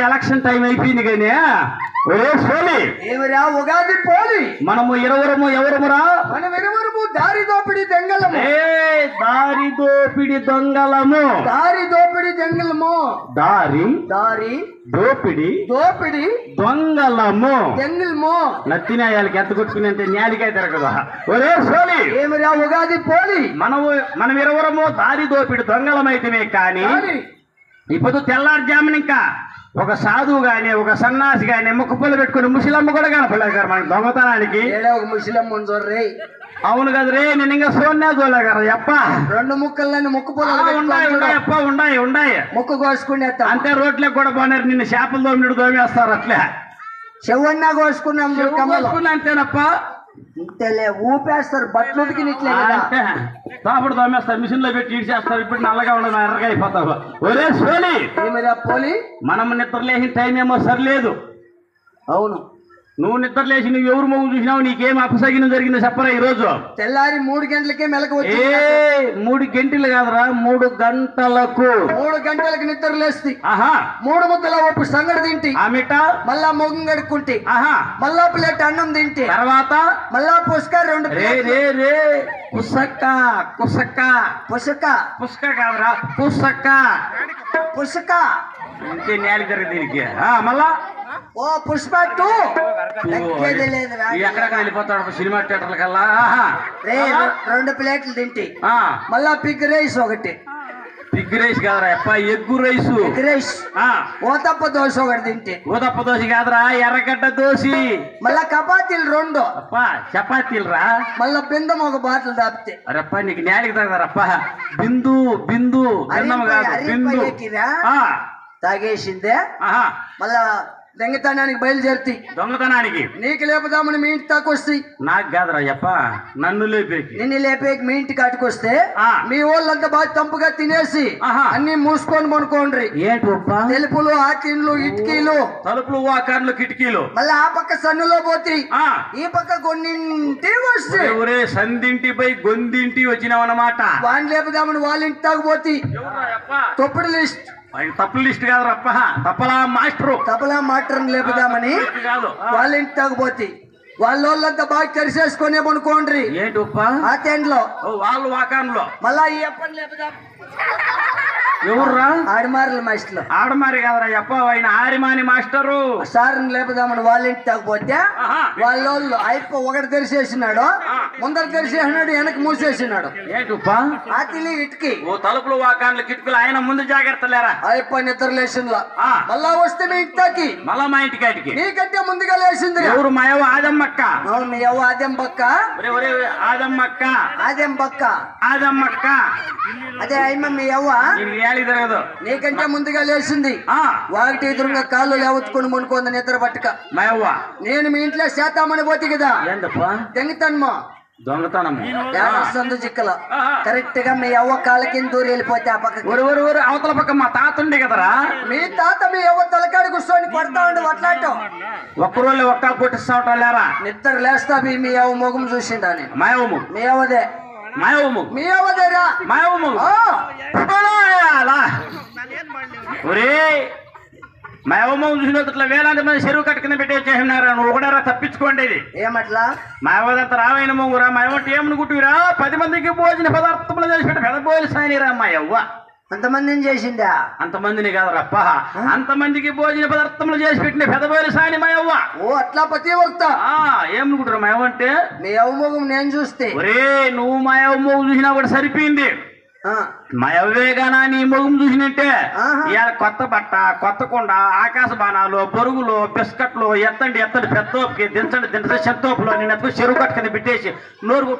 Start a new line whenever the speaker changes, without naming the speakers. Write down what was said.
Election time అయిపోయింది కానీ
ఉగాది పోలి
మనము ఎవరమురా
మనం ఇరువురము దారి దోపిడి దొంగలము
దారి దోపిడి దొంగలము
దారి దోపిడి దొంగలము
దారి
దారి
దోపిడి
దోపిడి
దొంగలము
దొంగలము
నత్తినాయాలకి ఎంత కొట్టుకుని అంటే న్యాలికాయ తిరగదా ఒరే సోలి
ఏమిరా ఉగాది పోలి
మనం ఇరువురము దారి దోపిడి దొంగలమైతేనే కానీ ఇప్పుడు తెల్లారుజామున ఇంకా ఒక సాధువు గాని ఒక సన్నాసి గాని ముక్కుపొలు పెట్టుకుని ముసలమ్మ కూడా కనపడలేగారు మనకి దొంగతనానికి
ఒక ముసలమ్మ చూడరే
అవును కదా రే నేను ఇంకా సోన్నే చూడలేగారు ఎప్ప
రెండు ముక్కలని ముక్కుపొలు
ఉన్నాయి
ముక్కు కోసుకునే
అంతే రోడ్లకు కూడా పోనారు నిన్ను చేపలు దోమినడు దోమేస్తారు అట్లే
చెవన్నా కోసుకున్నాం
అంతేనప్ప
ఇంతలే ఊపేస్తారు బట్టలు ఉతికినట్లే
తాపుడు దోమేస్తారు మిషన్ లో పెట్టి ఇచ్చేస్తారు ఇప్పుడు నల్లగా ఉండదు ఎర్రగా అయిపోతావు ఒరే సోలి
పోలి
మనం నిద్ర లేచిన టైం ఏమో సరిలేదు
అవును
నువ్వు నిద్ర లేచి నువ్వు ఎవరు మొగ్గు చూసినావు నీకేం అపసగినం జరిగిందో చెప్పరా ఈ రోజు
తెల్లారి 3 గంటలకే మెలకు
3 గంటలు కాదురా 3 గంటలకు
3 గంటలకు నిద్ర లేస్తి 3 ముద్దల ఉప్పు సంగడి తింటి
ఆమెట
మళ్ళా మొగం కడుక్కుంటి మళ్ళా ప్లేట్ అన్నం తింటి
తర్వాత
మళ్ళా పుష్క 2
రే పుసక్క కాదురా పుసక్క ఇంకే నేల జరిగింది దీనికి మళ్ళా
ఓ పుష్ప 2
ఎక్కడ వెళ్ళిపోతాడు సినిమా థియేటర్ల కల్లా
2 ప్లేట్లు తింటి మళ్ళా పిగ్ రైస్ ఒకటి
పిగ్ రైస్ కాదురా అప్ప ఎగ్గు రైస్
ఓతప్ప దోశ ఒకటి తింటే
ఓతప్ప దోశ కాదురా ఎర్రగడ్డ దోశ
మళ్ళా చపాతీలు 2
అప్ప చపాతీలు రా
మళ్ళా బిందం ఒక బాటిల్ తాపితే
అరప్ప నీకు నేలకి తాగదారప్ప బిందు బిందం కాదు బిందు
తాగేసిందే మళ్ళా దొంగతనానికి బయలుదేరుతి
దొంగతనానికి
నీకు లేపుదామని మీ ఇంటి తాకొస్తే
నాకు కాదురా అప్ప నన్ను లేపేకి
నిన్ను లేపేకి మీ ఇంటి కాటుకొస్తే
ఆ.
మీ వాళ్ళంతా బాగా తంపుగా తినేసి
ఆహా.
అన్ని మూసుకొని పనుకోండి
ఏంటి అప్ప
తెలుపులు ఆకిన్లు ఇటుకీలు
తలుపులు వాకర్లు కిటికీలు
మళ్ళీ ఆ పక్క సన్నులో పోతి
ఆ
ఈ పక్క కొన్నింటి వస్తే
ఒరే సందింటిపై గొందింటి వచ్చినావన్నమాట
వాడిని లేపుదామని వాళ్ళ ఇంటి తాగుపోతి తొప్పుడు లిస్ట్
తప్పుల లిస్ట్ కాదు అప్ప తప్పలా మాస్టరు
తబలా మాటర్ని లేపుదామని
కాదు
వాళ్ళ ఇంటి తాగుపోతి వాళ్ళంతా బాగా తెరిసేసుకునే పనుకోండ్రి
ఏంటి అప్ప
ఆ టెంట్లో
వాళ్ళు వాకాన్లో
మళ్ళా ఈ అప్పని లేపుదాం
ఎవర్రా
ఆడిమారుల మాస్టర్లు
ఆడమారి కాదురా అప్ప ఆయన ఆరిమాని మాస్టరు
సార్ని లేపుదామని వాళ్ళ ఇంటి తాగపోతే
ఆహా.
వాళ్ళు అయిపో ఒకటి తెరిచేసినాడు ముందర తెరిచేసినాడు వెనక మూసేసినాడు
ఏంటి అప్ప
ఆ తిలి ఇటుకి
ఓ తలుపులు వాకాన్లు కిటికీలు ఆయన ముందు జాగ్రత్త లేరా
అయిపో నిద్ర లేచిండ్లా
ఆ.
మళ్ళా వస్తే మీ ఇంటికి
మళ్ళా మా ఇంటికాటికి
నీకంటే ముందుగా లేచింది
ఎవరు మాయవ ఆదమ్మక్క
అవును మీ అవ్వ ఆదెం బక్క
ఒరే ఒరే ఆదమ్మక్క
ఆదెం బక్క
ఆదమ్మక్క
అదే అయ్యమ్మ మీ అవ్వ
నీకు ఏలి తిరగదు
నీకంటే ముందుగా లేచింది
ఆ
వాటి ఎదురుగా కాళ్ళు లేవచ్చుకొని మునుకుంది నిద్ర పట్టుక
మాయవ్వ
నేను మీ ఇంట్లో చేతామని పోతే కదా
ఏందప్ప
దెంగతన్మో
దొంగతనము
సందు చిక్కల
ఆహా.
కరెక్ట్ గా మీ అవ్వ కాళ్ళ కింద దూరి వెళ్ళిపోతే ఆ పక్కకి
ఒరు ఒరు ఒరు అవతల పక్క మా తాత ఉండే కదరా
మీ తాత మీ అవ్వ తలకాడి కూర్చొని కొడతా ఉండి వట్లాటం
ఒక్కరోళ్ళు ఒక్క కొట్టిస్తావటం లేరా
నిద్ర లేస్తా మీ అవ్వ మొగం చూసిండని
మాయవము
మీ అవ్వదే
మాయవము
మీ అవ్వదేరా
మాయవము ఒరే మాయవమ్మ చూసినట్ల వేలాంటి మంది చెరువు కట్టుకుని పెట్టేసేసినారా నువ్వు ఒకడారా తప్పించుకోండి ఇది
ఏమట్లా
మాయవదంతా రావైన మొంగురా మాయవంటే ఏమని గుట్టువిరా 10 మందికి భోజన పదార్థములు చేసి పెట్టి పెదబోయలు సాయనిరా మాయవ్వ
అంతమందిని చేసిందా
అంతమందిని కాదరప్ప అంతమందికి భోజన పదార్థములు చేసి పెట్టిన పెదబోయలు సాయని మాయవ్వ
ఓ అట్లా పతివర్త
ఏమనుకుంటారు మాయవ్వ అంటే
మీ అవ్వ మొగం నేను చూస్తే
ఒరే నువ్వు మాయవ్వ చూసినా కూడా సరిపోయింది
ఆ,
మాయవ్వేగానా నీ మొగం చూసినట్టే
ఆహా.
ఇవాళ కొత్త బట్ట కొత్త కొండ ఆకాశ బాణాలు బొరుగులు బిస్కట్లు ఎత్తండి పెద్దోపుకి దించండి దించండి చెత్తోపులో నేను చెరువు కట్టుకుని పెట్టేసి నోరు